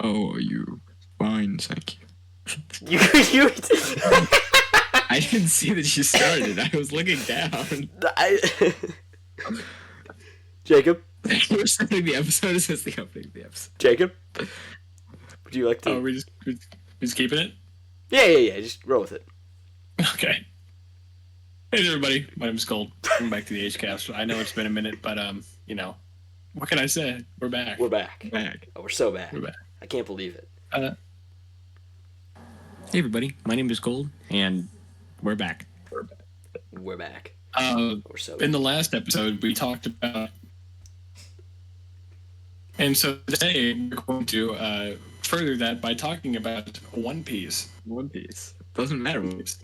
Oh, you fine, thank you. You. I didn't see that you started. I was looking down. Jacob. We're starting the episode. Is this the opening of the episode? Jacob. Would you like to? Oh, we're just keeping it? Yeah. Just roll with it. Okay. Hey everybody, my name's Gold. Welcome back to the HCast. I know it's been a minute, but what can I say? We're back. We're back. Back. Oh, we're so back. We're back. I can't believe it. Hey, everybody. My name is Gold, and we're back. We're back. We're so In the last episode, we talked about, and so today we're going to further that by talking about One Piece. One Piece. Doesn't matter what this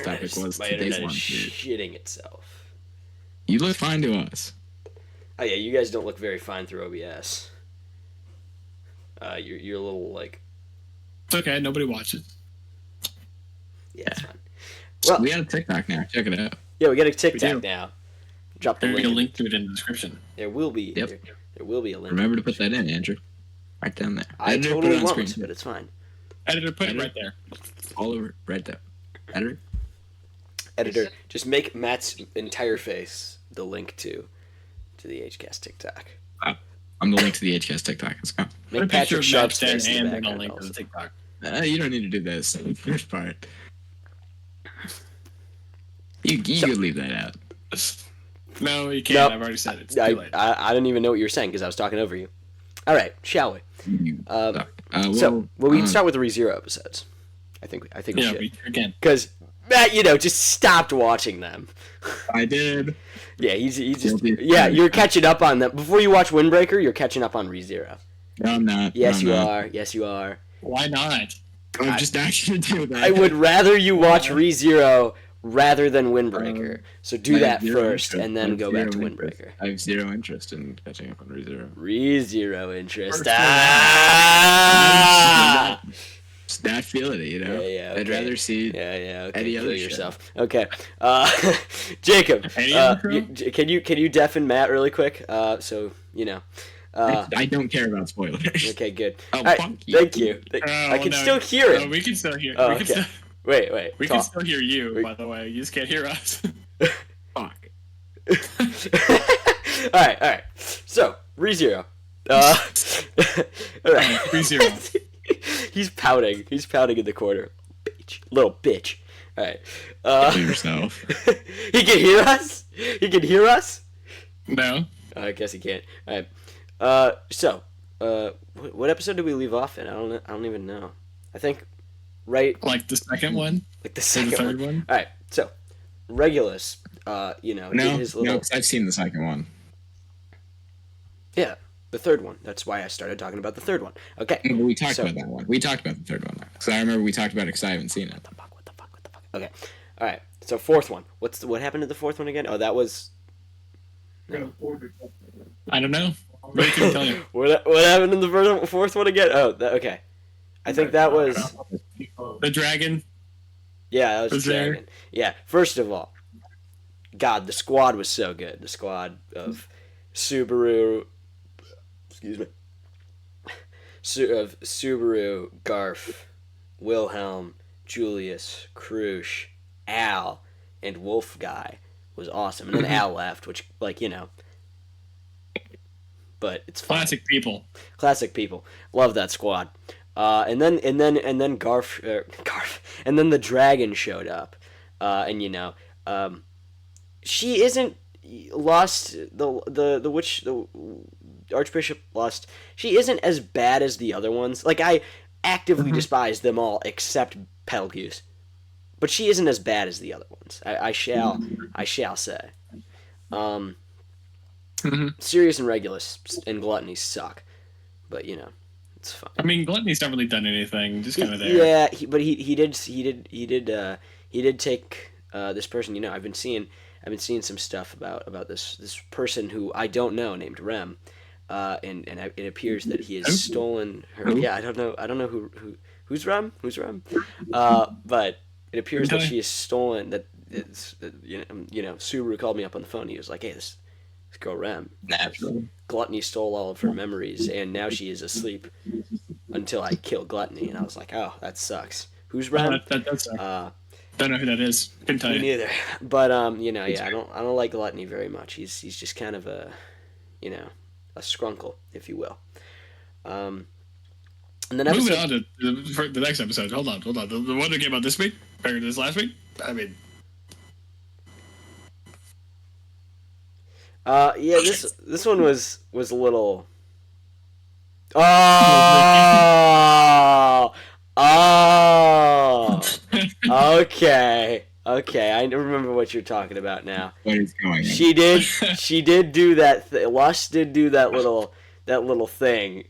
topic was. My Today's internet One is Piece. shitting itself. You look fine to us. Oh yeah, you guys don't look very fine through OBS. You're a little like. It's okay. Nobody watches. Yeah, it's fine. Well, We got a TikTok now. Check it out. yeah, we got a We TikTok do. now. Drop the There'll be a link. link to it in the description. There will be. Yep. There will be a link. Remember to put that in, Andrew. Right down there. I Editor, totally put it on won't, screen. but it's fine. Editor, put it Editor? right there. All over. Right there. Editor. Editor, just make Matt's entire face the link to the HCast TikTok. I'm the link to the HCast TikTok. Let's go. Put a Make picture Patrick of Sharp's Matt face in and the then a background link to also. the TikTok. You don't need to do this. First part. You could leave that out. No, you can't. Nope. I've already said it. It's too late. I didn't even know what you were saying because I was talking over you. All right, shall we? You suck. We can start with the ReZero episodes. I think we Yeah, should. again. Because Matt, just stopped watching them. I did. Yeah, he's just Guilty. you're catching up on them. Before you watch Windbreaker, you're catching up on ReZero. No, I'm not. Yes, No, you I'm not. are. Yes, you are. Why not? I'm just actually doing that. I would rather you watch ReZero rather than Windbreaker. So do I have that zero first, interest. and I then have go back to zero interest. Windbreaker. I have zero interest in catching up on ReZero. ReZero interest. First Ah! Just not feeling it, you know? Yeah, I'd okay. rather see Yeah. Okay, any kill other shit. yourself. Okay, Jacob, Any other crew? can you deafen Matt really quick? So you know. I don't care about spoilers. Okay, good. Oh, All right, fuck you. thank you. I can still hear No, it. we can still hear. Oh, we can okay. still, Wait. we can talk. still hear you. Wait. By the way, you just can't hear us. Fuck. All right. So ReZero. All right. ReZero. He's pouting. He's pouting in the corner. Bitch. Little bitch. All right. Kill yourself. He can hear us? He can hear us? No. I guess he can't. All right. What episode did we leave off in? I don't even know. I think right Like the second one? like the Or second the third one. one? All right. So Regulus, did No, his little because I've seen the second one. yeah, the third one. That's why I started talking about the third one. Okay. No, but we talked So- about that one. We talked about the third one. Because I remember we talked about it because I haven't seen it. What the fuck? Okay. All right. So fourth one. What happened to the fourth one again? Oh, that was I don't know. Really couldn't tell you. what happened in the fourth one again? Oh, okay. I think that was The dragon. yeah, that was Was there? Dragon. Yeah. First of all, God, the squad was so good. The squad of Subaru. Excuse me. Of Subaru, Garf, Wilhelm, Julius, Krush, Al, and Wolf Guy was awesome. And then Al left, which but it's fine. Classic people. Love that squad. And then Garf, and then the dragon showed up, she isn't lost. The witch, the Archbishop lost. She isn't as bad as the other ones. Like I actively despise them all except Betelgeuse, but she isn't as bad as the other ones. I shall say. Sirius and Regulus and Gluttony suck, but it's fine. I mean, Gluttony's not really done anything. Just kind of there. Yeah, but he did take this person. I've been seeing some stuff about this person who I don't know named Rem, and it appears that he has stolen her. Who? Yeah, I don't know who's Rem. But it appears that Okay. she has stolen that. Subaru called me up on the phone. He was like, "Hey, this girl Rem, Naturally. Gluttony stole all of her memories, and now she is asleep until I killed Gluttony, and I was like, oh, that sucks. Who's Oh, Ren? that's don't know who that is. Couldn't tell Me you. neither. But yeah, I don't like Gluttony very much. He's just kind of a skrunkle, if you will. And then Moving on to the next episode. Hold on. The one that came out this week or this last week. I mean, yeah, this one was a little. Oh, okay, I remember what you're talking about now. What is going on? She did do that. Lust did do that little thing,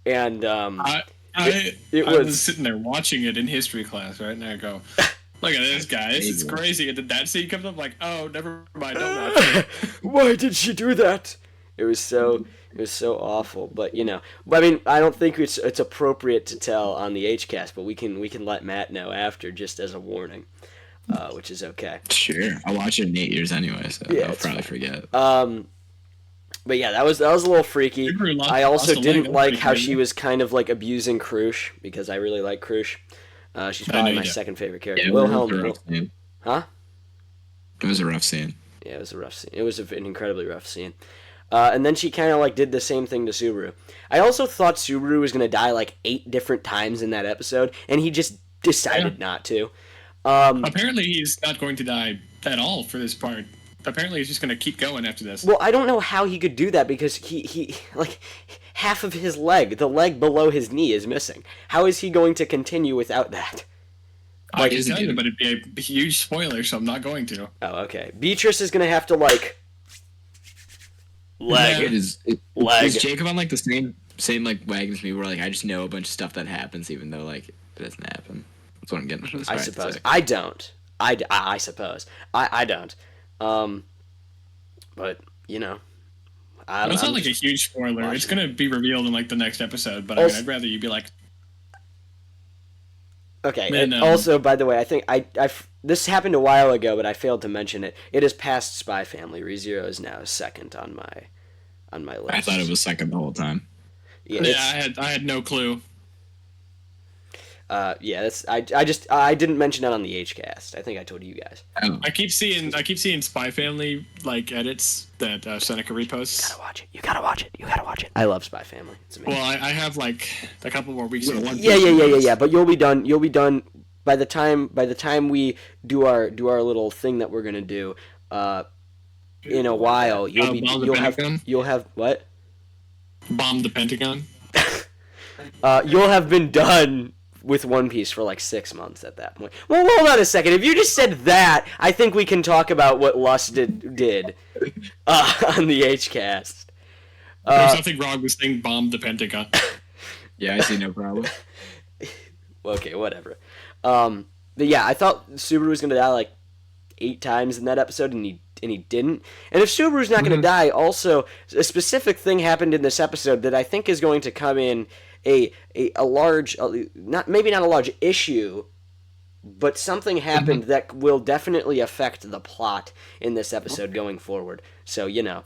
and I it was was sitting there watching it in history class, right? And I go, look at this guy. This is crazy. And then that scene comes up, like, oh, never mind. Don't watch it. Why did she do that? It was so awful. But I mean, I don't think it's appropriate to tell on the HCast, but we can let Matt know after, just as a warning, which is okay. Sure, I'll watch it in 8 years anyway, so Yeah, I'll it's probably fine. forget. But yeah, that was a little freaky. I also didn't like how she was. was kind of like abusing Krush, because I really like Krush. She's I know probably you my do. second favorite character. Yeah, it was a Wilhelm. rough scene. Huh? It was a rough scene. Yeah, it was a rough scene. It was an incredibly rough scene. And then she kind of like did the same thing to Subaru. I also thought Subaru was gonna die like 8 different times in that episode, and he just decided not to. Apparently, he's not going to die at all for this part. Apparently, he's just going to keep going after this. Well, I don't know how he could do that, because he like half of his leg, the leg below his knee, is missing. How is he going to continue without that? I can is it tell you, good? but it'd be a huge spoiler, so I'm not going to. Oh, okay. Beatrice is gonna have to like leg. Leg. Is Jacob on like the same like wagon as me, where like I just know a bunch of stuff that happens even though like it doesn't happen? That's what I'm getting from this. I suppose. I don't. I suppose. I don't. But I don't It's know. not like a huge spoiler. watching It's going to be revealed in like the next episode, but I mean, Also- I'd rather you be like, Okay. Man, And also, by the way, I think this happened a while ago, but I failed to mention it. It is past Spy Family. ReZero is now second on my list. I thought it was second the whole time. Yeah. yeah, I had no clue. Yeah. That's I didn't mention that on the HCast. I think I told you guys. Oh, I keep seeing Spy Family like edits that Seneca reposts. Gotta watch it. You gotta watch it. You gotta watch it. I love Spy Family. It's amazing. Well, I have like a couple more weeks. Yeah, of one- Yeah. But you'll be done. You'll be done by the time we do our little thing that we're gonna do. In a while, Bomb the Pentagon? you'll have what? Bomb the Pentagon. You'll have been done with One Piece for like 6 months at that point. Well, hold on a second. If you just said that, I think we can talk about what Lust did on the HCast. There's nothing wrong with saying bomb the Pentagon. yeah, I see no problem. Okay, whatever. But yeah, I thought Subaru was gonna die like 8 times in that episode, and he didn't. And if Subaru's not gonna die, also a specific thing happened in this episode that I think is going to come in a large, maybe not a large issue, but something happened that will definitely affect the plot in this episode going forward. So Yeah.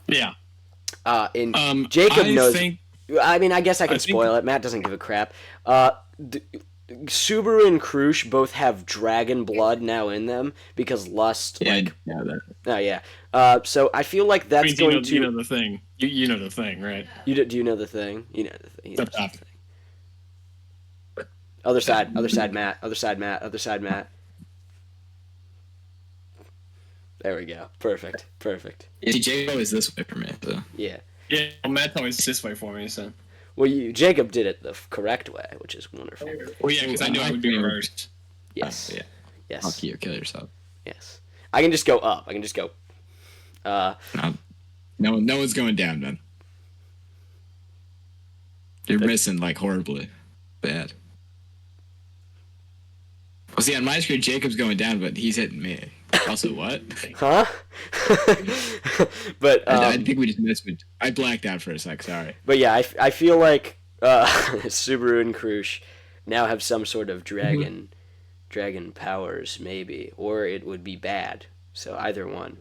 and Jacob I knows. think I mean, I guess I can I think- spoil it. Matt doesn't give a crap. Subaru and Krush both have dragon blood now in them because Lust. Yeah, Like, yeah, that. oh yeah. So I feel like that's going to. you know the thing. You know the thing, right? Do you know the thing? You know the thing. He knows Up top. the thing. Other side, Matt. Other side, Matt. There we go. Perfect. Yeah, see, Jacob is this way for me, so. Yeah. Yeah, well, Matt's always this way for me, so. Well, Jacob did it the correct way, which is wonderful. Well, yeah, because I knew I would be reversed. Yes. Yeah. Yes. Fuck you, kill yourself. Yes. I can just go up. I can just go. No one's going down, man. You're missing like horribly bad. Well, see, on my screen, Jacob's going down, but he's hitting me. Also, what? Huh? But I think we just missed. I blacked out for a sec. Sorry. but yeah, I feel like Subaru and Krush now have some sort of dragon powers, maybe, or it would be bad. So either one.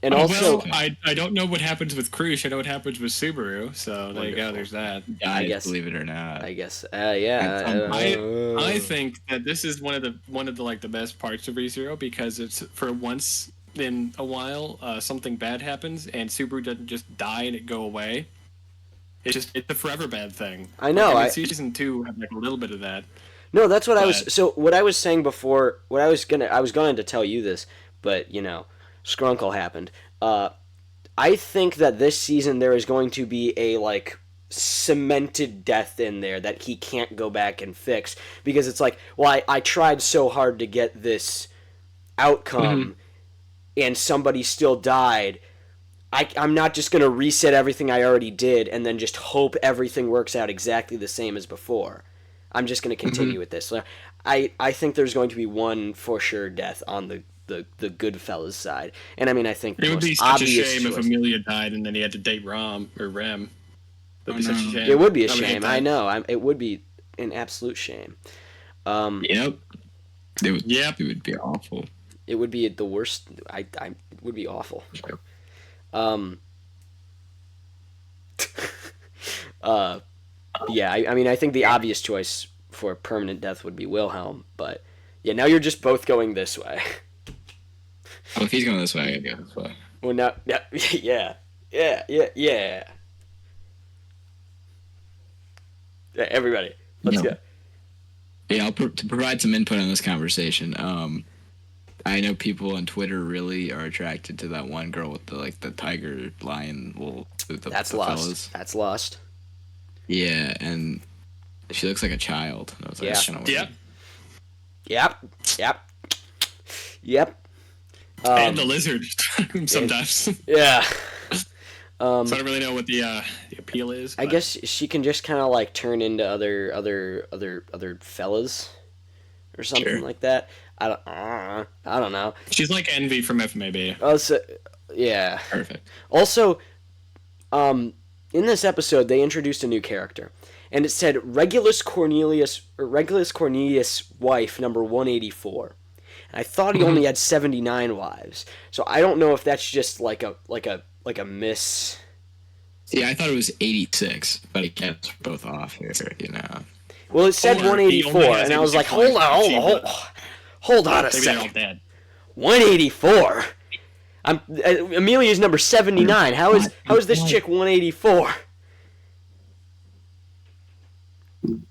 And also, well, I don't know what happens with Crush. I know what happens with Subaru. So there you go. Wonderful. There's that. Guys, guess- believe it or not. I guess, yeah. I think that this is one of the like the best parts of ReZero because it's for once in a while something bad happens and Subaru doesn't just die and it go away. It's a forever bad thing. I know. Like, season 2 had like a little bit of that. No, that's what I was. But- So what I was saying before, I was going to tell you this, but Skrunkle happened. I think that this season there is going to be a like cemented death in there that he can't go back and fix because it's like, well, I tried so hard to get this outcome, and somebody still died. I'm not just going to reset everything I already did and then just hope everything works out exactly the same as before. I'm just going to continue with this. I think there's going to be one for sure death on the Goodfellas side. And I mean, I think It would most be such a obvious shame if choice- Amelia died and then he had to date Rom or Rem. That'd be Oh, such a no. shame. It would be a I hate shame. that. I know. It would be an absolute shame. Yep. Yep. It would be awful. It would be the worst. It would be awful. Yeah, I mean, I think the obvious choice for permanent death would be Wilhelm, but yeah, now you're just both going this way. Oh, if he's going this way, I gotta go this way. Well, now, yeah. Yeah, everybody, let's No. go. Yeah, to provide some input on this conversation. I know people on Twitter really are attracted to that one girl with the tiger lion little. That's the lost. fellas. That's lost. Yeah, and she looks like a child. I was like, Yeah. that's kinda weird. Yep. And the lizard sometimes. Yeah. So I don't really know what the appeal is. I but- guess she can just kind of like turn into other fellas or something Sure. like that. I don't know. she's like Envy from FMAB. Also, yeah. Perfect. Also, in this episode, they introduced a new character, and it said Regulus Cornelius wife number 184. And I thought he only had 79 wives, so I don't know if that's just like a miss. See, I thought it was 86, but I kept both off here. Well, it said Or he 184, only has and I was like, 86 hold wives. on a Maybe they're all second. dead. 184. Amelia's number 79. How is this chick 184?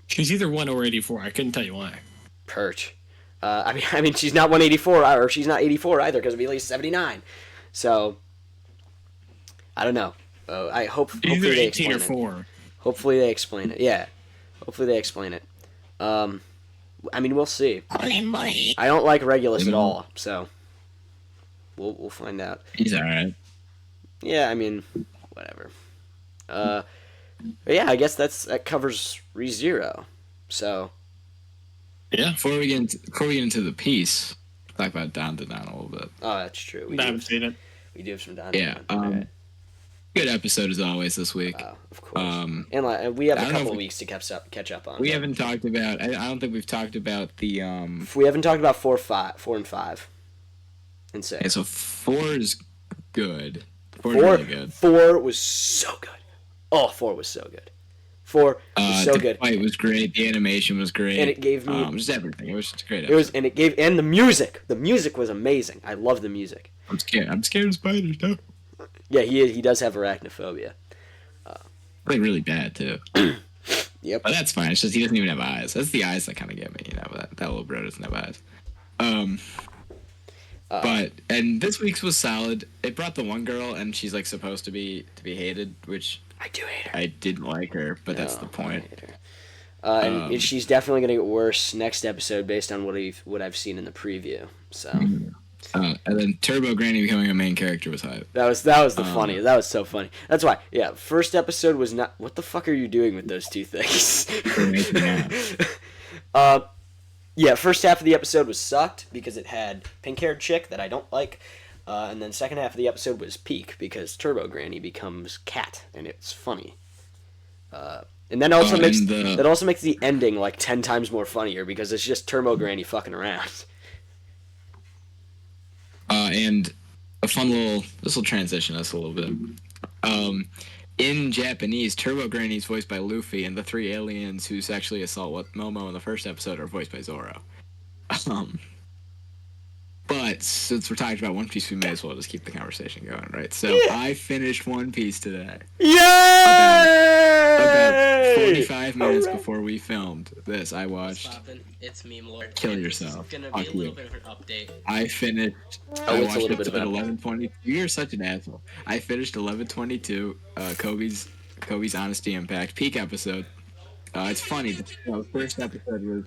She's either 1 or 84. I couldn't tell you why. Perch. I mean, she's not 184, or she's not 84 either, because Amelia's 79. So, I don't know. I hopefully Either they 18 explain or it. 4. Hopefully they explain it. Yeah. Hopefully they explain it. I mean, we'll see. I don't like Regulus at all, so we'll find out. He's alright. Yeah, I mean, whatever. But yeah, I guess that covers ReZero. So, Yeah. Before we get into the piece, talk about Don a little bit. oh, that's true. I haven't seen it. We do have some Don. Yeah, Alright. Good episode as always this week. Of course. Um, And we have I a don't know couple if- weeks to catch up on. we but haven't talked about. I don't think we've talked about the. We haven't talked about 4 and 5, and 6. Okay, so 4 is good. 4 is Four, really good. 4 was so good. Oh, 4 was so good. 4 was so the good. fight was great. The animation was great. And it gave me- just everything. It was just a great. It was, episode. and it gave, and the music. The music was amazing. I love the music. I'm scared. I'm scared of spiders. No. Yeah, he does have arachnophobia. Like really bad too. Yep. But that's fine. It's just he doesn't even have eyes. That's the eyes that kind of get me, But that little bro doesn't have eyes. But and this week's was solid. It brought the one girl, and she's like supposed to be hated, which I do hate her. I didn't like her, but that's No, the point. I hate her. And she's definitely gonna get worse next episode based on what I've seen in the preview. So And then Turbo Granny becoming a main character was hype. that was the funny. That was so funny. That's why. Yeah, first episode was not. What the fuck are you doing with those two things? Yeah, first half of the episode was sucked because it had pink-haired chick that I don't like, and then second half of the episode was peak because Turbo Granny becomes cat and it's funny. And then also makes and that also makes the ending like 10 times more funnier because it's just Turbo Granny fucking around. And a fun little. This will transition us a little bit. In Japanese, Turbo Granny is voiced by Luffy, and the three aliens who sexually assault Momo in the first episode are voiced by Zoro. But since we're talking about One Piece, we may as well just keep the conversation going, right? So I finished One Piece today. Yay! About 45 minutes before we filmed this, I watched It's Meme Lord. Kill and Yourself. This is gonna be a little bit of an update. I finished. Oh, I it's a watched little bit it of at an 11:20. You're such an asshole. I finished 11:22. Kobe's Honesty Impact peak episode. It's funny. The first episode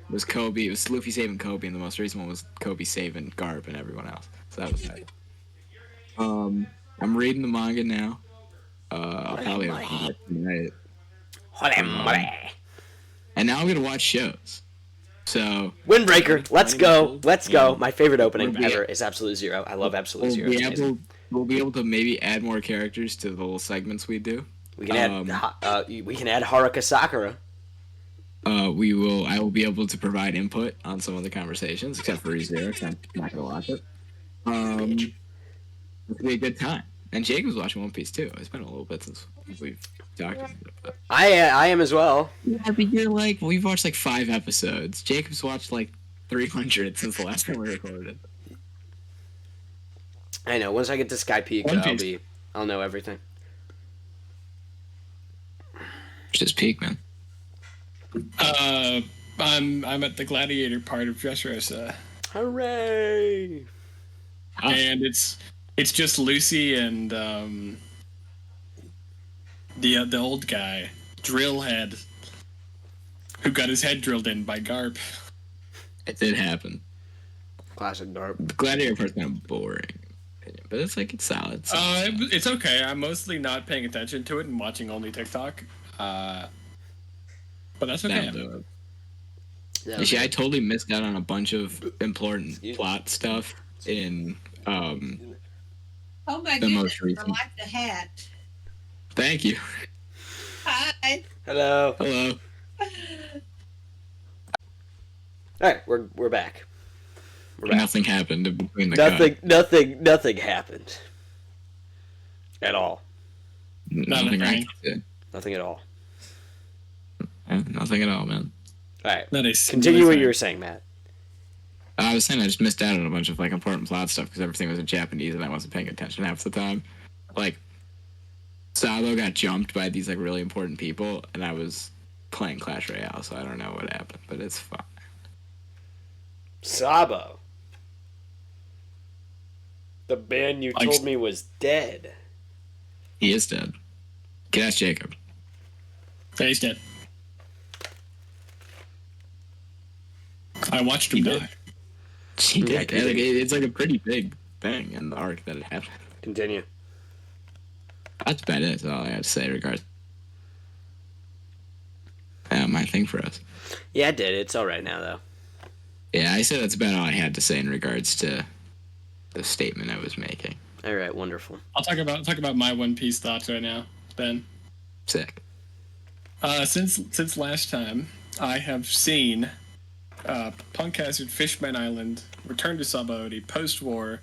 was Kobe. It was Luffy saving Kobe, and the most recent one was Kobe saving Garp and everyone else. So that was nice. I'm reading the manga now. I'll probably have it tonight. And now I'm gonna watch shows. So Windbreaker, let's go. Let's go. Yeah. My favorite opening We'll be- ever is Absolute Zero. I love Absolute Zero. we'll It's be amazing. we'll be able to maybe add more characters to the little segments we do. We can add Haruka Sakura. I will be able to provide input on some of the conversations, except for ReZero, because I'm not gonna watch it. It'll be a good time. And Jacob's watching One Piece too. It's been a little bit since we've talked about it. But... I am as well. Yeah, but you're like, we've watched like 5 episodes. Jacob's watched like 300 since the last time we recorded. I know. Once I get to Sky Peak, One Piece. I'll know everything. Just peak, man. I'm at the gladiator part of Dressrosa, Hooray! and it's just Lucy and the old guy, Drillhead, who got his head drilled in by Garp. It did happen. Classic Garp. The Gladiator part's kind of boring, but it's like it's solid. It's okay. I'm mostly not paying attention to it and watching only TikTok. But that's okay. That'll do it. Yeah, You see, I totally missed out on a bunch of important plot stuff in Oh my The most goodness, I recent. like the hat. Thank you. Hi. Hello. Hello. All right, we're back. We're back. Nothing happened in between the Nothing happened. At all. Nothing I thing. can say. Nothing at all. Nothing at all, man. All right. Not a single Continue what thing. you were saying, Matt. I was saying I just missed out on a bunch of like important plot stuff because everything was in Japanese and I wasn't paying attention half the time. Like, Sabo got jumped by these like really important people, and I was playing Clash Royale, so I don't know what happened, but it's fine. Sabo. The band you Like- told me was dead. He is dead. Can ask Jacob. Yeah, he's dead. I watched him die. He Yeah, did. Like, it's like a pretty big thing in the arc that it happened. Continue. That's about it. That's all I have to say in regards. My thing for us. Yeah, I did. It's all right now, though. Yeah, I said that's about all I had to say in regards to the statement I was making. All right, wonderful. I'll talk about my One Piece thoughts right now, Ben. Sick. Since last time, I have seen Punk Hazard, Fishman Island, Return to Sabaody, Post-War,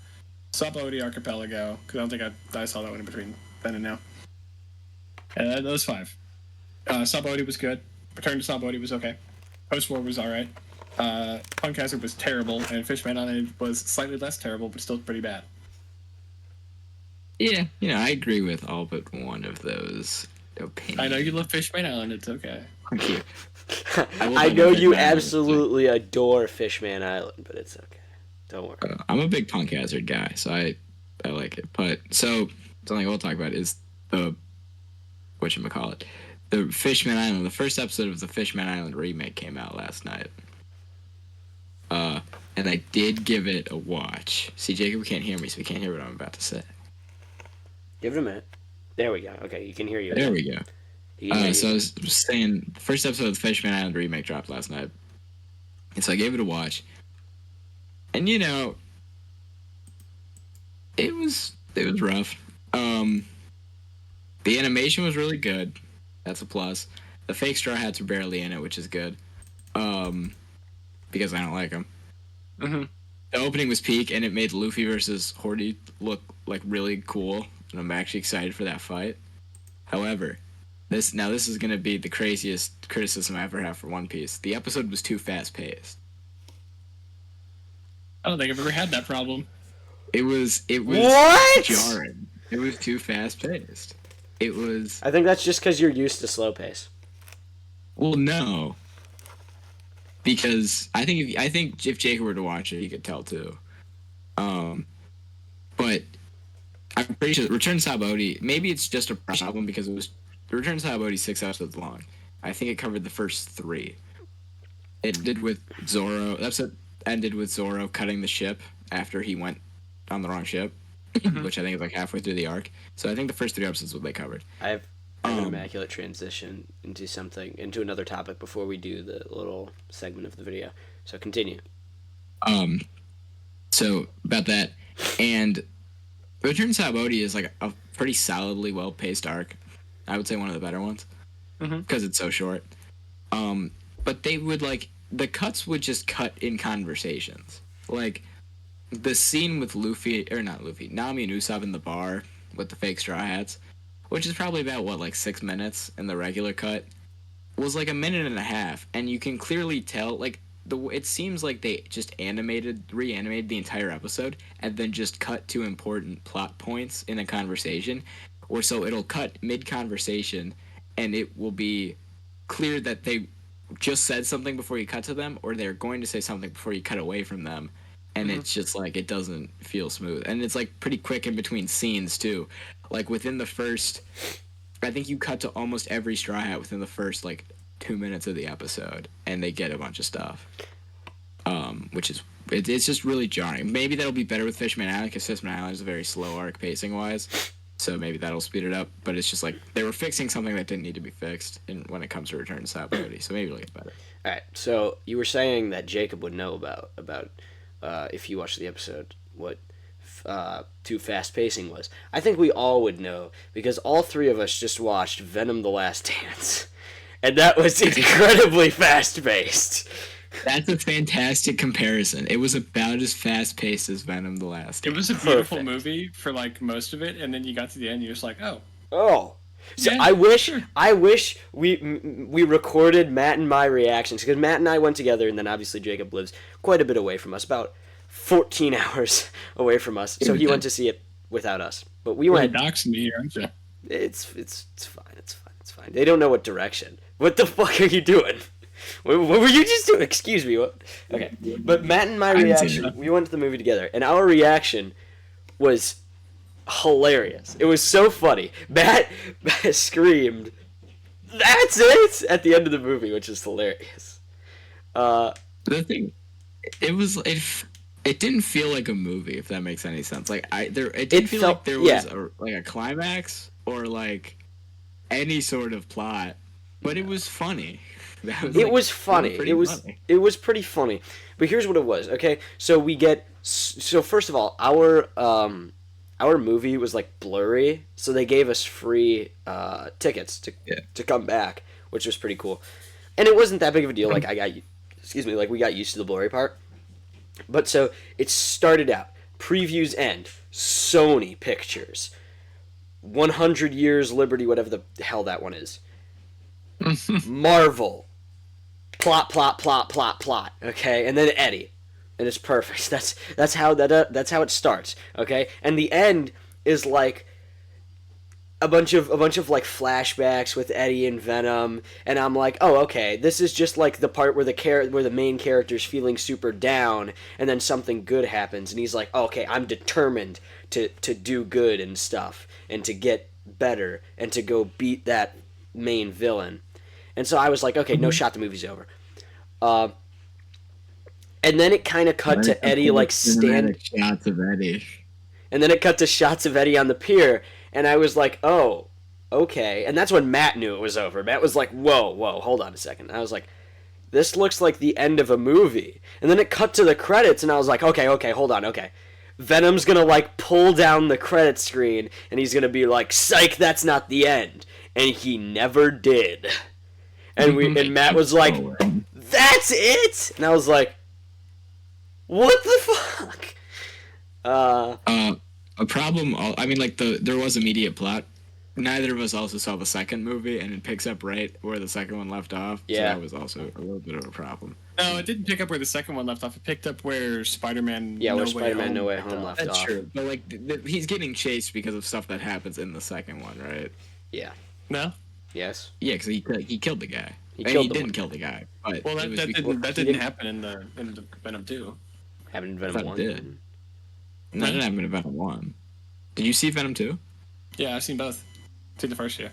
Sabaody Archipelago, because I don't think I saw that one in between then and now. Those 5. Sabaody was good. Return to Sabaody was okay. Post-War was alright. Punk Hazard was terrible, and Fishman Island was slightly less terrible, but still pretty bad. Yeah, I agree with all but one of those opinions. I know you love Fishman Island, it's okay. Thank you. I know you absolutely adore Fishman Island, but it's okay. Don't worry. I'm a big Punk Hazard guy, so I like it. But so something we'll talk about is the whatchamacallit. The Fishman Island. The first episode of the Fishman Island remake came out last night. And I did give it a watch. See, Jacob can't hear me, so he can't hear what I'm about to say. Give it a minute. There we go. Okay, you can hear you. There we go. You can hear So I you. was saying, the first episode of the Fishman Island remake dropped last night, and so I gave it a watch. And it was rough. The animation was really good. That's a plus. The fake Straw Hats were barely in it, which is good. Because I don't like them. Mm-hmm. the opening was peak, and it made Luffy versus Hori look like really cool, and I'm actually excited for that fight. However, this is gonna be the craziest criticism I ever have for One Piece. The episode was too fast paced. I don't think I've ever had that problem. It was What? jarring. It was too fast paced. It was I think that's just because you're used to slow pace. well, no, because I think if Jacob were to watch it, he could tell too. But I'm pretty sure Return to Sabaody, maybe it's just a problem because it was Return to Sabaody 6 episodes long. I think it covered the first 3. It did with Zoro. The episode ended with Zoro cutting the ship after he went on the wrong ship, which I think is like halfway through the arc. So I think the first 3 episodes what they covered. I have an immaculate transition into another topic before we do the little segment of the video. So continue. So about that, and Return to Sabaody is like a pretty solidly well paced arc. I would say one of the better ones because it's so short. But they would the cuts would just cut in conversations. Like the scene with Nami and Usopp in the bar with the fake straw hats, which is probably about 6 minutes in the regular cut, was like a minute and a half, and you can clearly tell it seems like they just reanimated the entire episode and then just cut to important plot points in a conversation, or so it'll cut mid-conversation and it will be clear that they just said something before you cut to them, or they're going to say something before you cut away from them, and it's just it doesn't feel smooth. And it's pretty quick in between scenes too. Within the first, I think you cut to almost every Straw Hat within the first 2 minutes of the episode, and they get a bunch of stuff. Which is it's just really jarring. Maybe that'll be better with Fishman Island, because Fishman Island is a very slow arc pacing wise, so maybe that'll speed it up. But it's just they were fixing something that didn't need to be fixed when it comes to Return to Sabaody, so maybe it'll get better. All right. So you were saying that Jacob would know about if he watched the episode what too fast pacing was. I think we all would know because all 3 of us just watched Venom: The Last Dance. And that was incredibly fast-paced. That's a fantastic comparison. It was about as fast-paced as Venom: The Last. It was a beautiful movie for most of it, and then you got to the end, and you're just like, oh. Oh. So Yeah, I wish we recorded Matt and my reactions, because Matt and I went together, and then obviously Jacob lives quite a bit away from us, about 14 hours away from us. So he went to see it without us. But we You're went. doxing me here, aren't you? It's fine. It's fine. They don't know what direction. What the fuck are you doing? What were you just doing? Excuse me. What? Okay. But Matt and my reaction, we went to the movie together, and our reaction was hilarious. It was so funny. Matt screamed, "That's it!" at the end of the movie, which is hilarious. The thing, it didn't feel like a movie, if that makes any sense. It didn't feel like there was a climax or any sort of plot, but it was funny. It was funny. It was pretty funny. But here's what it was. Okay, so first of all, our movie was blurry, so they gave us free tickets to come back, which was pretty cool. And it wasn't that big of a deal. We got used to the blurry part. But so it started out. Previews end. Sony Pictures. 100 Years Liberty, whatever the hell that one is. Marvel. Plot, plot, plot, plot, plot. Okay, and then Eddie, and it's perfect. That's how it starts. Okay, and the end is a bunch of flashbacks with Eddie and Venom, and I'm like, oh, okay, this is just the part where the main character's feeling super down, and then something good happens, and he's like, oh, okay, I'm determined to do good and stuff, and to get better, and to go beat that main villain. And so I was like, okay, no shot, the movie's over. And then it kind of cut to Eddie shots of Eddie. And then it cut to shots of Eddie on the pier, and I was like, oh, okay. And that's when Matt knew it was over. Matt was like, whoa, hold on a second. And I was like, this looks like the end of a movie. And then it cut to the credits, and I was like, okay, hold on, okay. Venom's gonna pull down the credit screen, and he's gonna be like, psych, that's not the end. And he never did. And Matt was like, that's it? And I was like, What the fuck? A problem. I mean, like there was immediate plot. Neither of us also saw the second movie, and it picks up right where the second one left off. Yeah. So that was also a little bit of a problem. No, it didn't pick up where the second one left off. It picked up where Spider-Man. Yeah, where No Way Spider-Man Home No Way left Home off. left That's off. true. But like, he's getting chased because of stuff that happens in the second one, right? Yeah. No. Yes. Yeah, because he killed the guy. He And killed he the didn't one. kill the guy. But Well, it was that because- didn't he didn't- happen in the Venom 2. Happened in I Venom thought 1. it did. No, it didn't happen in Venom 1. Did you see Venom 2? Yeah, I've seen both. Seen the first year.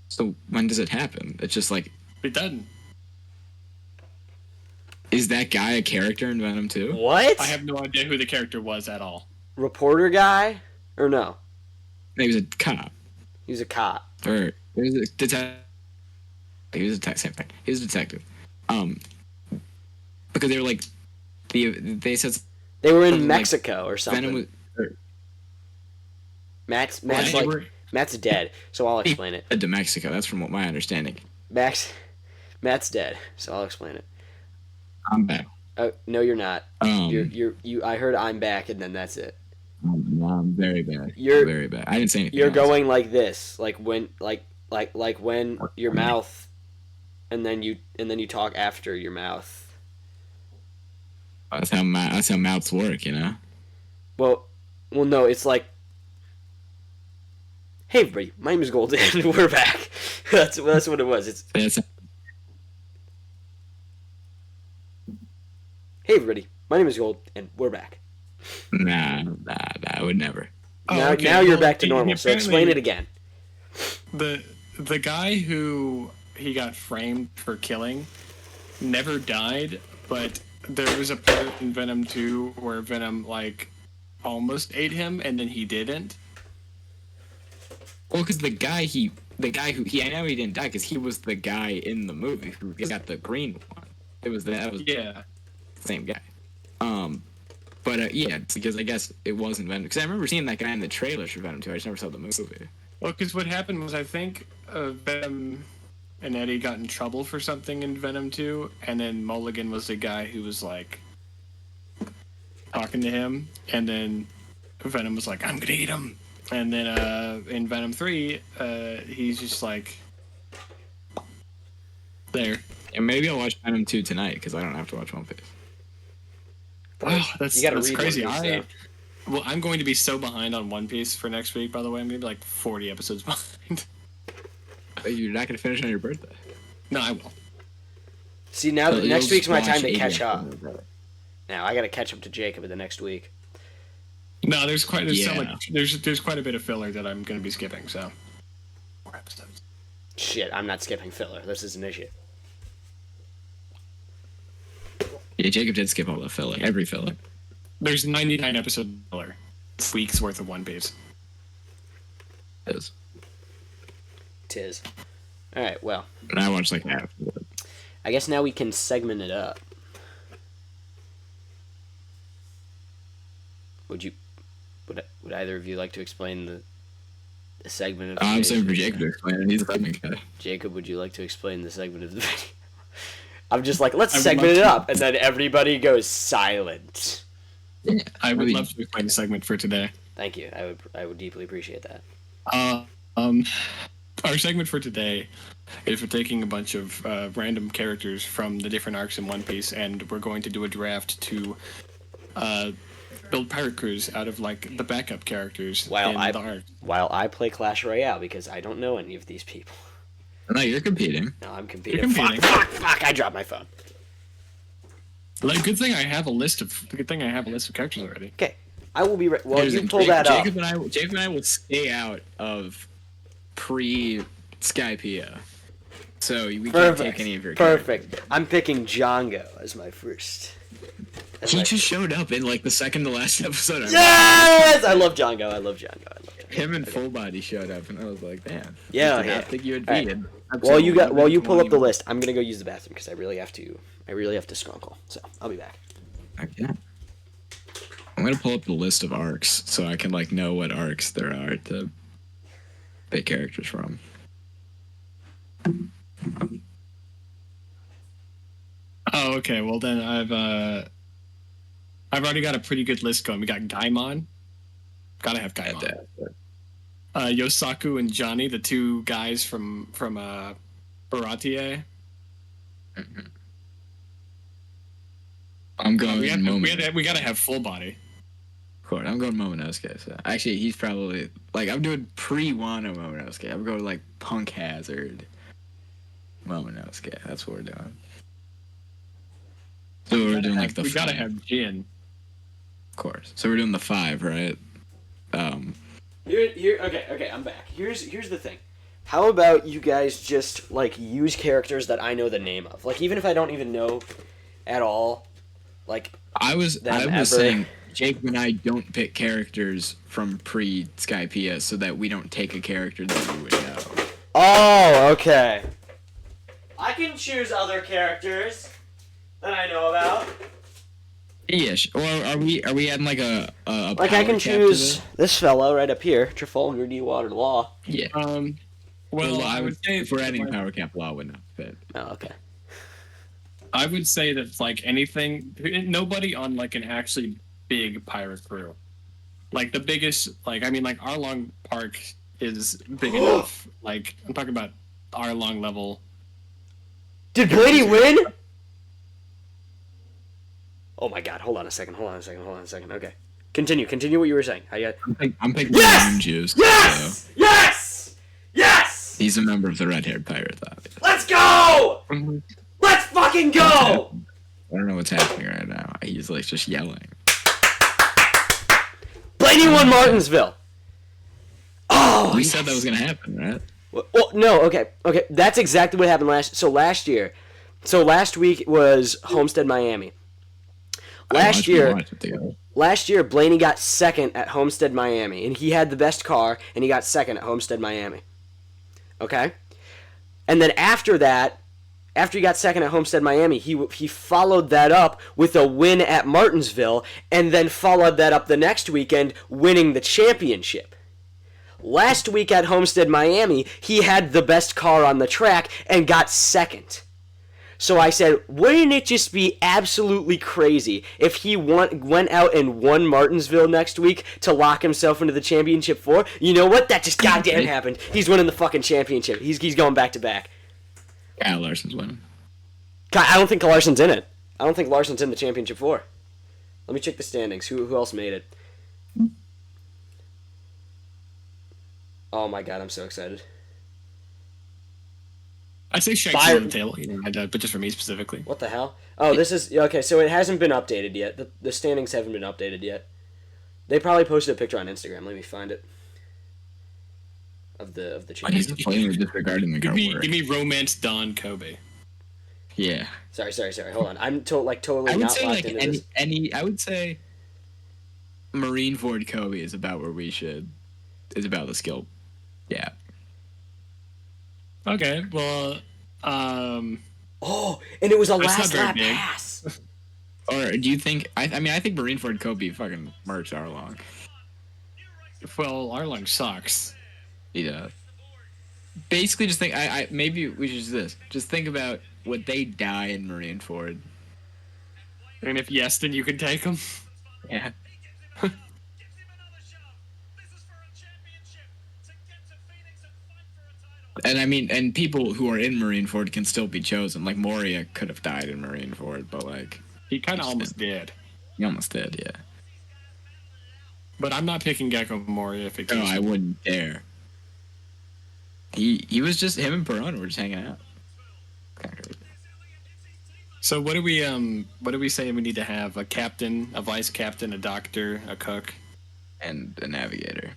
So when does it happen? It's just like, It doesn't. is that guy a character in Venom 2? What? I have no idea who the character was at all. Reporter guy? Or no? He was a cop. He was a cop. Or he was a detective. He was a detective. Same thing. He was a detective. Because they were like, they said They were in Something like Mexico or something. Venom was. Matt's Right, like we're- Matt's dead, so I'll explain it. To Mexico. That's from what my understanding. Matt's dead, so I'll explain it. I'm back. Oh no, you're not. Um, You. I heard I'm back, and then that's it. I'm very bad. You're- very bad. I didn't say anything. You're else. going like this, like when your mouth, and then you talk after your mouth. That's how mouths work, you know. Well, no, it's like, hey everybody, my name is Golden, and we're back. That's what it was. It's That's, hey everybody, my name is Gold, and we're back. nah, I would never. Oh, now okay, you're well, back to he normal. So explain it again. The guy who he got framed for killing never died, but there was a part in Venom 2 where Venom like almost ate him and then he didn't. Well, because the guy who I know he didn't die because he was the guy in the movie who got the green one. That was Yeah. the same guy. But yeah, because I guess it wasn't Venom. Because I remember seeing that guy in the trailers for Venom 2. I just never saw the movie. Well, because what happened was I think Venom and Eddie got in trouble for something in Venom 2, and then Mulligan was the guy who was like talking to him, and then Venom was like, "I'm gonna eat him," and then in Venom 3, he's just like there. And maybe I'll watch Venom 2 tonight because I don't have to watch One Piece. Wow, that's You gotta that's read crazy. One Piece, Well, I'm going to be so behind on One Piece for next week. By the way, I'm gonna be like 40 episodes behind. But you're not gonna finish on your birthday. No, I will. See, now So next you'll week's my watch time to 80 catch up. episodes. Now I got to catch up to Jacob in the next week. No, there's so Yeah. much. There's quite a bit of filler that I'm going to be skipping. So, more episodes. Shit, I'm not skipping filler. This is an issue. Yeah, Jacob did skip all the filler, every filler. There's 99 episodes of filler. It's weeks worth of One Piece. Is. Tis. All right. Well, And I watched like half of it. I guess now we can segment it up. Would either of you like to explain the segment of I'm today's saying for video? Jacob to explain it. He's the segment guy. Jacob, would you like to explain the segment of the video? I'm just like, let's I would segment love it to. up, and then everybody goes silent. I would mean- love to explain the segment for today. Thank you. I would deeply appreciate that. Our segment for today is we're taking a bunch of random characters from the different arcs in One Piece, and we're going to do a draft to build pirate crews out of like the backup characters Wow, in the arc. While I play Clash Royale because I don't know any of these people. No, you're competing. No, I'm competing. You're competing. Fuck! I dropped my phone. Like, good thing I have a list of characters already. Okay, I will be. Well, Here's you the- pull that up. Jacob and I will stay out of pre-Skypea. So we can't Perfect. take any of your characters. Perfect. I'm picking Django as my first. as He my- just showed up in like the second to last episode. Yes! I love Django. I love Django. Him and Full Body showed up, and I was like, "Damn, Yeah, I did yeah. not think you would be." Alright. in While you episode pull up the 11, list, I'm gonna go use the bathroom because I really have to. I really have to skunkle. So I'll be back. Okay. I'm gonna pull up the list of arcs so I can like know what arcs there are to pick characters from. Oh, okay. Well, then I've already got a pretty good list going. We got Gaimon. Gotta have Gaimon. Yosaku and Johnny, the two guys from Baratie. I'm going We gotta have full body. Of course, I'm going Momonosuke. So actually, he's probably like I'm doing pre-Wano Momonosuke. I'm going like Punk Hazard Momonosuke. That's what we're doing. So we're doing like the. We gotta five, have Jin. of course. So we're doing the 5, right? Okay, I'm back. Here's the thing. How about you guys just like use characters that I know the name of? Like even if I don't even know at all, like I was ever. saying Jake and I don't pick characters from pre-Skypiea so that we don't take a character that we would know. Oh, okay. I can choose other characters that I know about. Yes. Or are we adding like a Like I power can cap to choose this fellow right up here, Trafalgar D. Water Law. Yeah. Well, I would say if we're adding power cap, law would not fit. Oh, okay. I would say that like anything, nobody on like an actually big pirate crew, like the biggest, like I mean, like Arlong Park is big enough. Like I'm talking about Arlong level. Did Brady win? Oh my God! Hold on a second. Okay, continue what you were saying. I'm picking Yes! Moon Juice. Yes! So Yes! Yes! he's a member of the red-haired pirates, obviously. Let's go! Let's fucking go! I don't know what's happening right now. He's like just yelling. Blaney won Martinsville. Oh, We said that was gonna happen, right? Well, no, okay. That's exactly what happened last year. So last week was Homestead Miami. Last year, Blaney got second at Homestead Miami, and he had the best car, and he got second at Homestead Miami. Okay? And then after that, after he got second at Homestead Miami, he followed that up with a win at Martinsville, and then followed that up the next weekend, winning the championship. Last week at Homestead Miami, he had the best car on the track and got second. So I said, wouldn't it just be absolutely crazy if he went out and won Martinsville next week to lock himself into the championship 4? You know what? That just goddamn happened. He's winning the fucking championship. He's going back to back. Kyle Larson's winning. I don't think Larson's in it. I don't think Larson's in the championship 4. Let me check the standings. Who else made it? Oh my God, I'm so excited. I'd say Shank's on the table, but just for me specifically. What the hell? Oh, this is okay. So it hasn't been updated yet. The standings haven't been updated yet. They probably posted a picture on Instagram. Let me find it. Of the He's championship. completely disregarding the Give guard work. me Romance Don Kobe. Yeah. Sorry. Hold on. I'm totally I would not say locked like into this. I would say Marineford Kobe is about where we should. Is about the skill. Yeah. Okay, well, Oh, and it was a That's last not very lap big. pass. Or do you think? I think Marineford Kobe fucking murks Arlong. well, Arlong sucks. He does. Basically, just think. I maybe we should do this. Just think about would they die in Marineford? And if yes, then you can take him. Yeah. And I mean, and people who are in Marineford can still be chosen. Like Moria could have died in Marineford, but like He kind of almost did. he almost did. Yeah. But I'm not picking Gecko Moria if it No, keeps I wouldn't dare. He was just him and Perron were just hanging out. So what do we say we need to have? A captain, a vice captain, a doctor, a cook? And a navigator.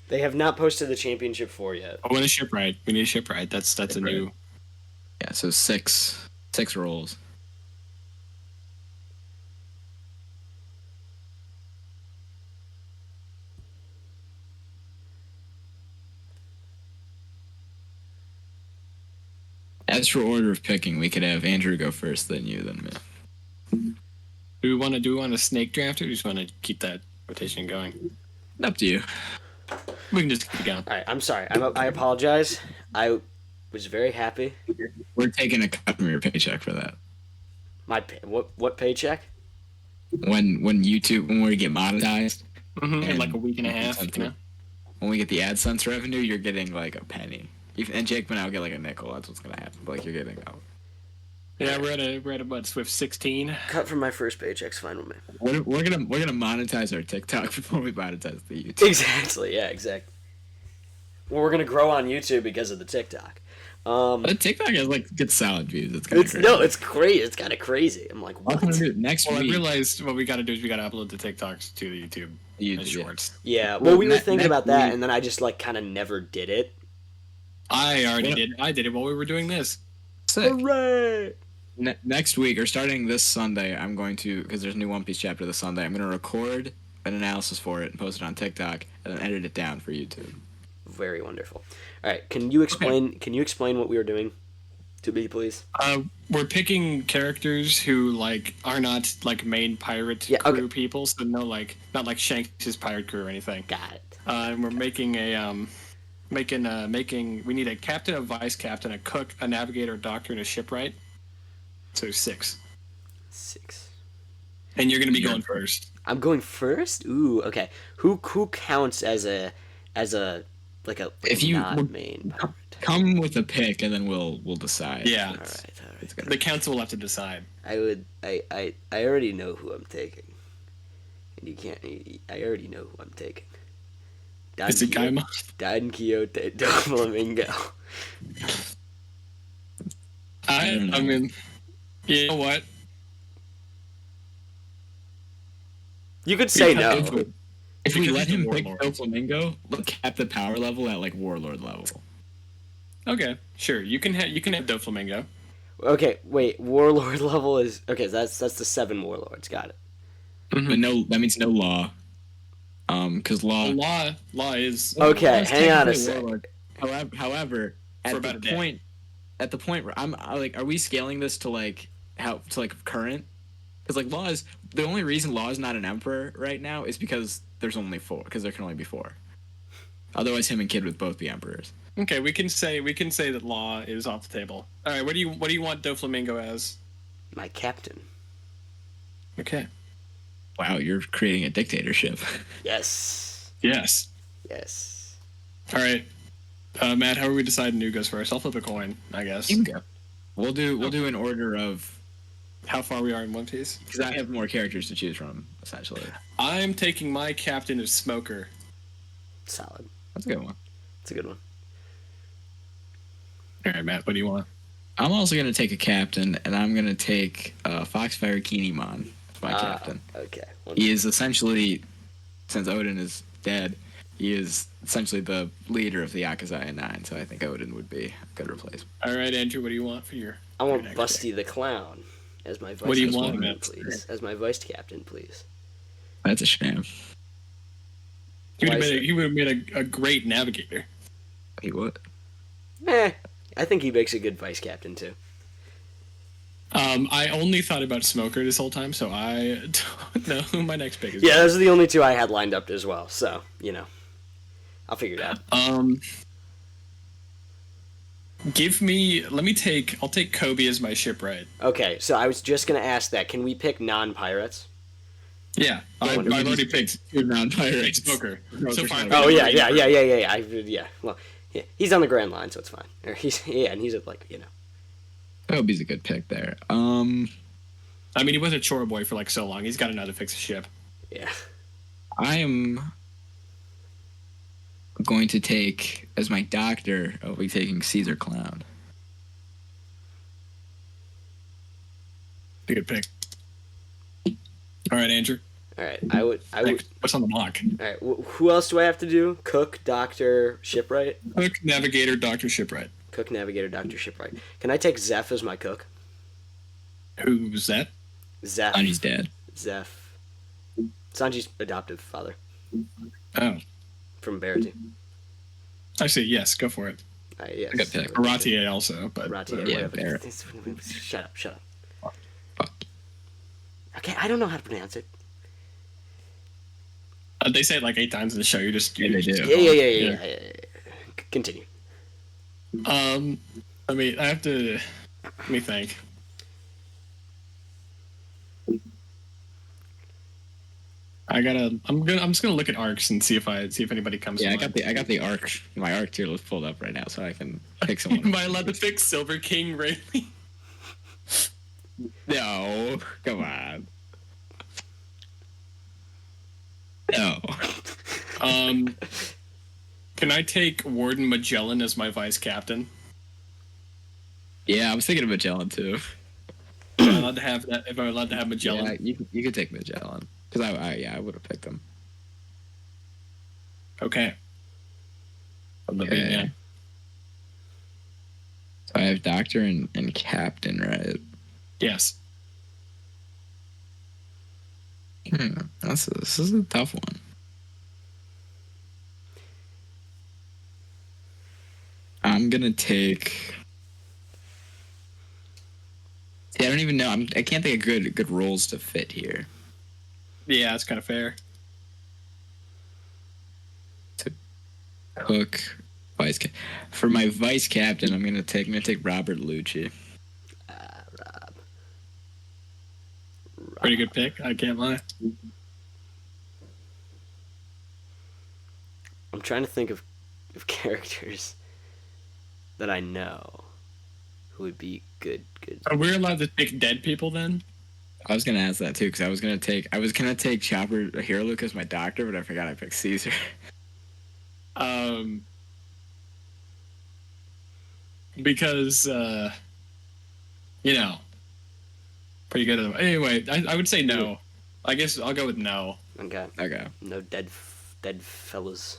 They have not posted the championship 4 yet. Oh, and a shipwright. We need a shipwright. That's a new. Yeah, so six roles. As for order of picking, we could have Andrew go first, then you, then me. Do we want a snake draft, or do we just want to keep that rotation going? Up to you. We can just keep it going. All right, I'm sorry. I apologize. I was very happy. We're taking a cut from your paycheck for that. What paycheck? when we get monetized, In like a week and a half. You know? when we get the AdSense revenue, you're getting like a penny. And Jake and I'll get like a nickel. That's what's gonna happen. But, like you're getting. Yeah, we're at a what, Swift 16. Cut from my first paycheck's fine with me. We're gonna monetize our TikTok before we monetize the YouTube. Exactly. Yeah. Exactly. Well, we're gonna grow on YouTube because of the TikTok. But TikTok has like good solid views. It's kind of crazy. It's crazy. It's kind of crazy. I'm like, what? Next Well, I week. realized what we got to do is we got to upload the TikToks to the YouTube as Yeah. shorts. Yeah. Well, we were thinking next about that, week- and then I just like kind of never did it. I already did. I did it while we were doing this. Sick. Hooray! Next week or starting this Sunday, I'm going to because there's a new One Piece chapter this Sunday. I'm going to record an analysis for it and post it on TikTok and then edit it down for YouTube. Very wonderful. All right. Can you explain? Can you explain what we were doing to me, please? We're picking characters who like are not like main pirate Yeah, crew okay. people, so no like not like Shanks' pirate crew or anything. Got it. And we're making a we need a captain, a vice captain, a cook, a navigator, a doctor, and a shipwright. So 6. 6. And you're gonna be going first. I'm going first. Ooh. Okay. Who counts as a like a If you- not main pirate? Come with a pick and then we'll decide. Yeah. All right. All right. The council will have to decide. I already know who I'm taking. And you can't. I already know who I'm taking. Is it Gaimon? Don Quixote Doflamingo. I mean, you know what? You could say no. If we Because let he's a him pick warlord. Doflamingo, we'll cap the power level at like warlord level. Okay, sure. You can have Doflamingo. Okay, wait. Warlord level is okay. That's the 7 warlords. Got it. But no, that means no law. Because law. Law is Okay, Law's hang on a technically sec. warlord. However, For at about the a day. point, where I like, are we scaling this to like current? Because like law is the only reason law is not an emperor right now is because there's only 4. Because there can only be 4. Otherwise, him and Kid would both be emperors. okay. We can say that Law is off the table. All right. What do you want Doflamingo as? My captain. Okay. Wow, you're creating a dictatorship. Yes. Yes. Yes. All right. Matt, how are we deciding who goes first? I'll flip a coin, I guess. You can go. We'll do an order of How far we are in One Piece. because I have more characters to choose from essentially. I'm taking my captain as Smoker. Solid. That's a good one. It's a good one. All right, Matt. What do you want? I'm also gonna take a captain, and I'm gonna take Foxfire Kinemon as my captain. Okay. He is essentially, since Odin is dead, he is essentially the leader of the Yakuzai 9. So I think Odin would be a good replacement. All right, Andrew. What do you want for your? I want your next Busty the Clown as my vice What do you captain, want, man? please. As my vice captain, please. That's a shame. pick? Why is He would have made a great navigator. He would. I think he makes a good vice captain too. I only thought about Smoker this whole time, so I don't know who my next pick is. Yeah, those are the only 2 I had lined up as well. So I'll figure it out. I'll take Kobe as my shipwright. Okay, so I was just gonna ask that. Can we pick non-pirates? Yeah, I've already picked You're non-pirate. Smoker. Smoker's So far, not Oh a- yeah. Yeah. Well, yeah, he's on the Grand Line, so it's fine. Or and he's at like Kobe's a good pick there. I mean, he was a chore boy for like so long. He's got to know how to fix a ship. Yeah. I am going to take as my doctor. I'll be taking Caesar Clown. A good pick. All right, Andrew. All right. I would. What's on the block? All right. Who else do I have to do? Cook, doctor, shipwright. Cook, navigator, doctor, shipwright. Cook, navigator, doctor, shipwright. Can I take Zeph as my cook? Who's that? Zeph. Sanji's dead. Zeph. Sanji's adoptive father Oh, from Verity. I see. Yes, go for it. Yes. Good pick. Aratier also, but Ratier, whatever. Yeah, whatever. Barrett. Shut up. Fuck. Okay, I don't know how to pronounce it. They say it like 8 times in the show. You're just Yeah, they do. Yeah. Continue. I mean, I have to. Let me think. I'm just gonna look at arcs and see if anybody comes. Yeah, to I got the arc. My arc tier list pulled up right now, so I can pick someone. Am I allowed to pick Silver King Rayleigh? No, come on. No. Can I take Warden Magellan as my vice captain? Yeah, I was thinking of Magellan too. Am I allowed to have that? If I'm allowed to have Magellan, Yeah, you could take Magellan because I would have picked him. okay. Okay. Yeah. So I have Doctor and Captain, right? Yes. This is a tough one. I'm gonna take. See, I don't even know. I can't think of good roles to fit here. Yeah, that's kind of fair. Cook, for my vice captain, I'm gonna take Robert Lucci. Rob. Pretty good pick. I can't lie. I'm trying to think of characters that I know who would be good. Are we allowed to pick dead people then? I was gonna ask that too because I was gonna take Chopper Hero Luke as my doctor, but I forgot I picked Caesar. Because pretty good at them. Anyway, I would say no. I guess I'll go with no. Okay. Okay. No dead fellas.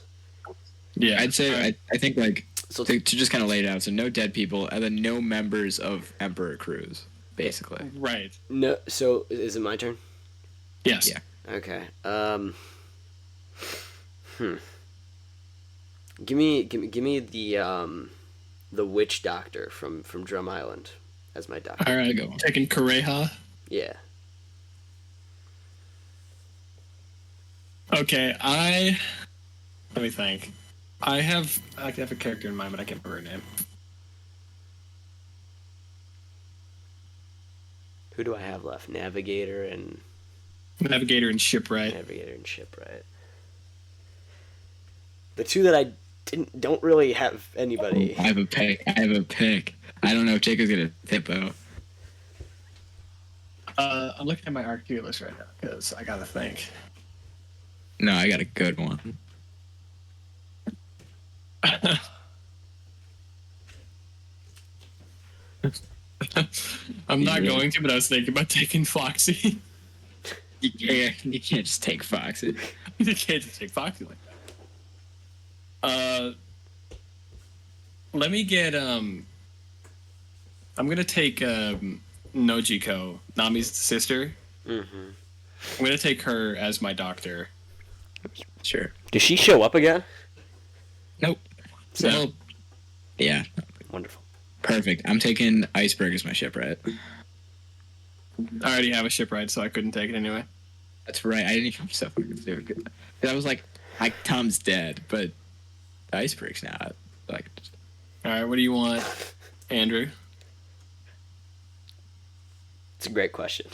Yeah, I'd say I think like So to just kind of lay it out. So no dead people, and then no members of Emperor Cruise, basically. right. no. So is it my turn? Yes. Yeah. Okay. Give me the witch doctor from Drum Island as my doctor. All right. Go on. Taking Kureha. Yeah. Okay. Let me think. I have a character in mind, but I can't remember her name. Who do I have left? Navigator and Shipwright. The two that I don't really have anybody. I have a pick. I don't know if Jacob's gonna tip though. I'm looking at my arc tier list right now because I gotta think. No, I got a good one. I'm not Really? going to, but I was thinking about taking Foxy. You can't just take Foxy. You can't just take Foxy like that. Let me get I'm gonna take Nojiko, Nami's sister. Mm-hmm. I'm gonna take her as my doctor. Sure. Does she show up again? Nope. So, No. yeah, Wonderful. perfect. I'm taking Iceberg as my shipwright. I already have a shipwright, so I couldn't take it anyway. That's right. I didn't even so fucking stupid. I was like Tom's dead, but Iceberg's not. Like, All right, what do you want, Andrew? It's a great question.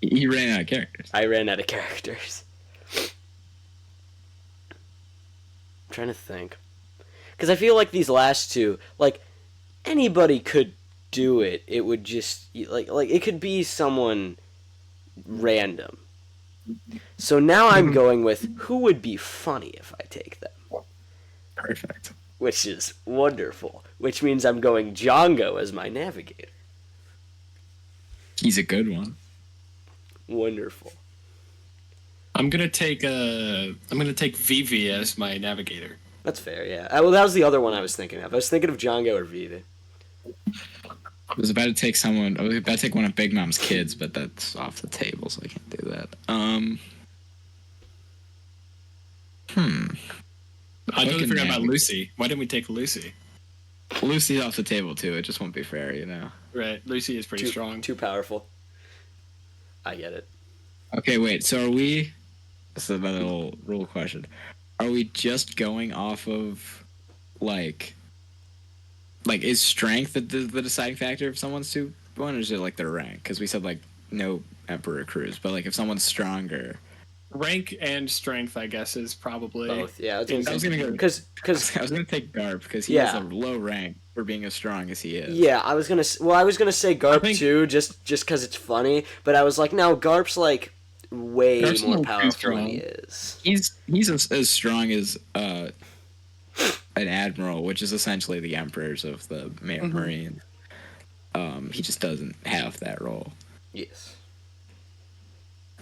he ran out of characters. I ran out of characters. I'm trying to think. Because I feel like these last two, like, anybody could do it. It would just, like it could be someone random. So now I'm going with who would be funny if I take them. Perfect. Which is wonderful. Which means I'm going Django as my navigator. He's a good one. Wonderful. I'm gonna take Vivi as my navigator. That's fair, yeah. Well, that was the other one I was thinking of. I was thinking of Django or Vivi. I was about to take one of Big Mom's kids, but that's off the table, so I can't do that. I totally Fucking forgot about navigator. Lucy. Why didn't we take Lucy? Lucy's off the table too. It just won't be fair, you know. Right, Lucy is pretty strong. Too powerful. I get it. Okay, wait. So are we? This is another little rule question. Are we just going off of like is strength the deciding factor if someone's 2-1, or is it like their rank? Because we said like no emperor crews, but like if someone's stronger, Rank and strength, I guess, is probably Both. Yeah, I was gonna go because I was gonna take Garp because he Yeah. has a low rank for being as strong as he is. yeah, I was gonna say Garp think- too, just because it's funny. But I was like, no, Garp's like way Garp's more not too powerful than he strong. is. He's as strong as an admiral, which is essentially the emperors of the Marines. He just doesn't have that role. Yes.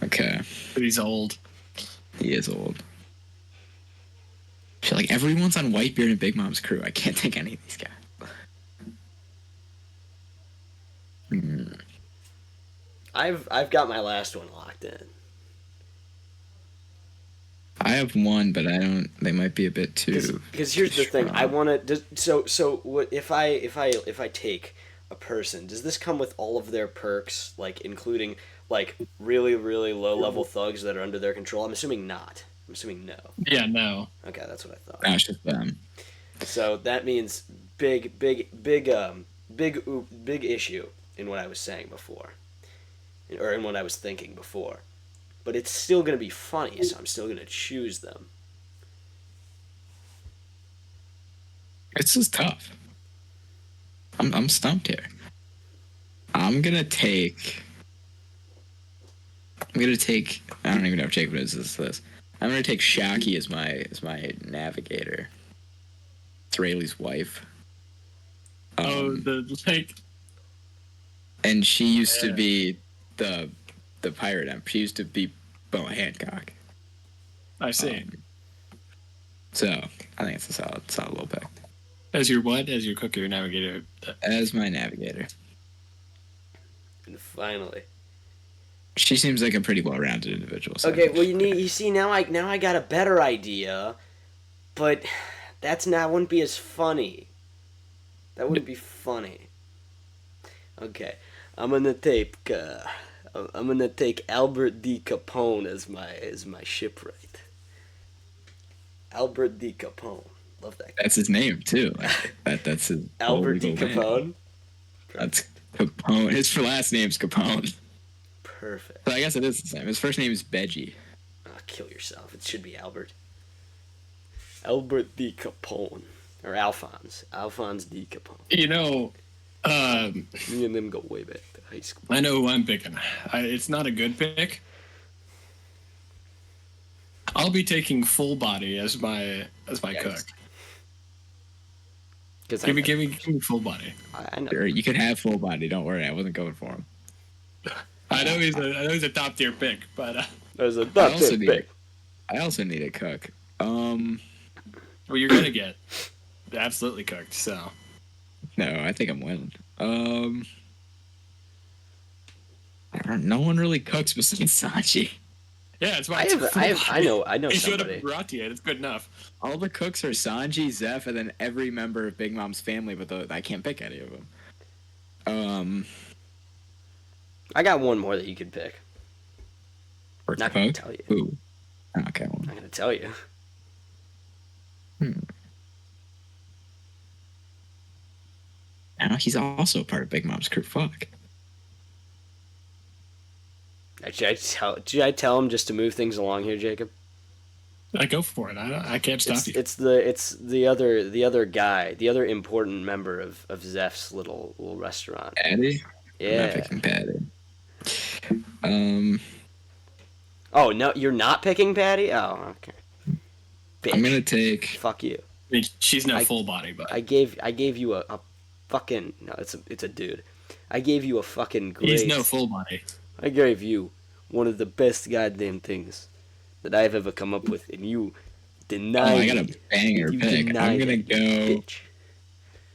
Okay, but he's old. he is old. I feel like everyone's on Whitebeard and Big Mom's crew. I can't take any of these guys. I've got my last one locked in. I have one, but I don't. They might be a bit too. Because here's the thing, I strong. want to. So what if I take a person? Does this come with all of their perks, like including like really low level thugs that are under their control? I'm assuming not. I'm assuming no. Yeah, no. Okay, that's what I thought. No, it's just them. So that means big issue in what I was saying before, or in what I was thinking before. But it's still gonna be funny, so I'm still gonna choose them. This is tough. I'm stumped here. I'm gonna take. I don't even know if Jacob knows this. I'm gonna take Shaki as my navigator. It's Rayleigh's wife. Oh, the like. And she used to Yeah. be the pirate emperor. She used to be Boa Hancock. I see. So I think it's a solid little pick As your what? As your cook or your navigator? as my navigator. And finally. She seems like a pretty well-rounded individual. So Okay, well you see now I got a better idea, but wouldn't be as funny. That wouldn't be funny. Okay, I'm gonna take Albert D. Capone as my shipwright. Albert D. Capone, love that guy. That's his name too. Like, that's his whole Albert D. legal name. Capone. That's Capone. His last name's Capone. Perfect. So I guess it is the same. His first name is Beji. Kill yourself. It should be Albert. Albert D. Capone. Or Alphonse. Alphonse D. Capone. You know, Me and them go way back to high school. I know who I'm picking. It's not a good pick. I'll be taking Full Body as my cook. Because Give me Full Body. I know. Sure, you could have full body. Don't worry. I wasn't going for him. I know he's a top tier pick, but There's a I duck also tip need. pick. I also need a cook. well, you're gonna get absolutely cooked. So No, I think I'm winning. No one really cooks besides Sachi. yeah, that's why I know He showed up somebody. and brought you. It's good enough. All the cooks are Sanji, Zeph, and then every member of Big Mom's family, but I can't pick any of them. I got one more that you could pick. Or Not gonna cook? tell you. Who? Okay, well, I'm not gonna tell you. now he's part of Big Mom's crew. Fuck. Should I tell him just to move things along here, Jacob? I go for it. I can't stop you. It's the other guy, the other important member of Zeph's little restaurant. Patty? I'm not Yeah. picking Patty. Oh no, you're not picking Patty? Oh, okay. Bitch. I'm gonna take. Fuck you. I mean, she's no I- full body, but I gave you a fucking no. It's a dude. I gave you a fucking great. he's no full body. I gave you one of the best goddamn things that I've ever come up with, and you denied. Oh, I got a me. banger You pick. denied it, you bitch.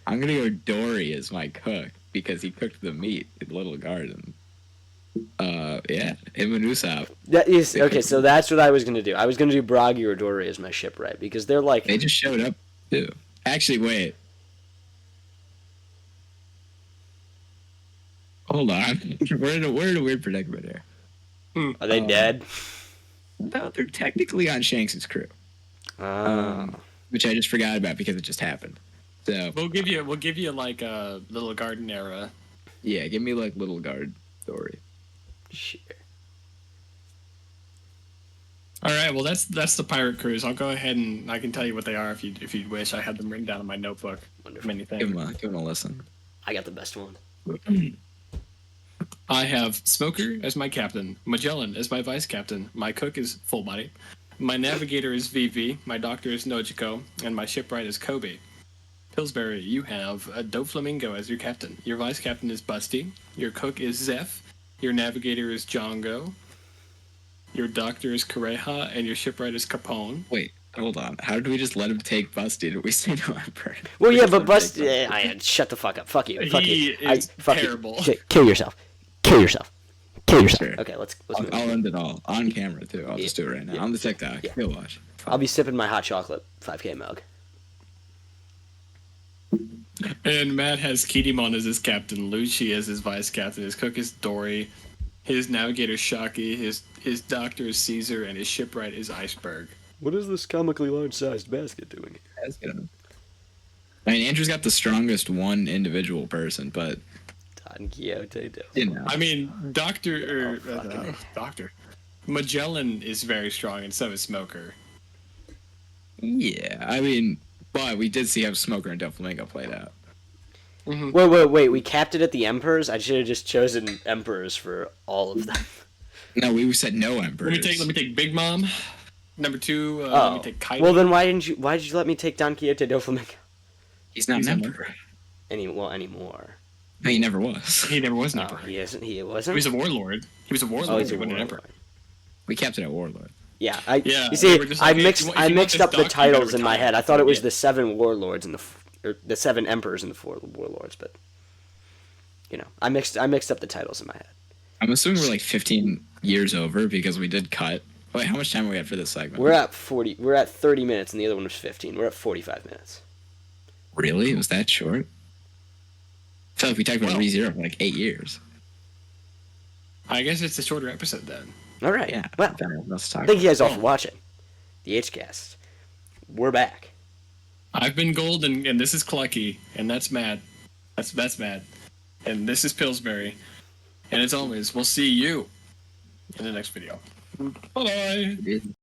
I'm gonna go Dory as my cook because he cooked the meat in Little Garden. Yeah, him and Usopp. That is okay. So that's what I was gonna do. I was gonna do Bragi or Dory as my shipwright because they're like They just showed up too. Actually, wait. Hold on. We're in a weird predicament here. are they dead? No, they're technically on Shanks' crew, Ah. which I just forgot about because it just happened. So We'll give you like a little garden era. yeah, give me like Little Guard Dory. Sure. All right, well that's the pirate cruise. I'll go ahead and I can tell you what they are if you wish. I had them written down in my notebook. Wonderful. Many Give things. him a listen. I got the best one. I have Smoker as my captain, Magellan as my vice captain, my cook is Full Body, my navigator is VV, my doctor is Nojiko, and my shipwright is Kobe. Pillsbury, you have a Doflamingo as your captain. Your vice captain is Busty. Your cook is Zeph. Your navigator is Django. Your doctor is Kareha, and your shipwright is Capone. Wait, hold on. How did we just let him take Busty? Did we say no emperor? Well, We yeah, just but let him take Bust. Shut the fuck up. Fuck you. Fuck He you. is fuck terrible. You. Kill yourself. Kill yourself. Kill yourself. Sure. Okay, let's move. I'll end it all on camera too. I'll just do it right now Yeah. on the TikTok. Yeah. You'll watch. I'll be sipping my hot chocolate 5K mug. And Matt has Kinemon as his captain, Lucci as his vice captain, his cook is Dory, his navigator is Shaki, his doctor is Caesar, and his shipwright is Iceberg. What is this comically large-sized basket doing? That's good. I mean, Andrew's got the strongest one individual person, but Don Quixote. you know, I mean, Doctor Magellan is very strong, and so is Smoker. yeah. I mean, but we did see how Smoker and Doflamingo played out. Wait. We capped it at the Emperors? I should have just chosen Emperors for all of them. No, we said no emperors. Let me take Big Mom. Number 2, let Oh. me take Kylie. Well, then why did you let me take Don Quixote Doflamingo? He's not He's an an emperor. Anymore. No, he never was. He never was an No, emperor. he isn't. He He wasn't. was a warlord. He was a warlord. Oh, he's a he wasn't an warlord. emperor. We kept it at warlord. Yeah, Yeah, You they see, were just I like, hey, mixed. if you I want mixed this up the doctor, you better titles in my retire. head. I thought it was Yeah. the 7 warlords and the 7 emperors and the 4 warlords, but I mixed up the titles in my head. I'm assuming we're like 15 years over because we did cut. Wait, how much time are we at for this segment? We're at 40. We're at 30 minutes, and the other one was 15. We're at 45 minutes. Really? It was that short? I feel like we talked about ReZero for like 8 years. I guess it's a shorter episode then. All right. Yeah. Well, Then let's talk. thank you guys all for watching. The Hcast. We're back. I've been Golden, and this is Clucky, and that's Matt. That's Matt. And this is Pillsbury. And as always, we'll see you in the next video. Bye-bye.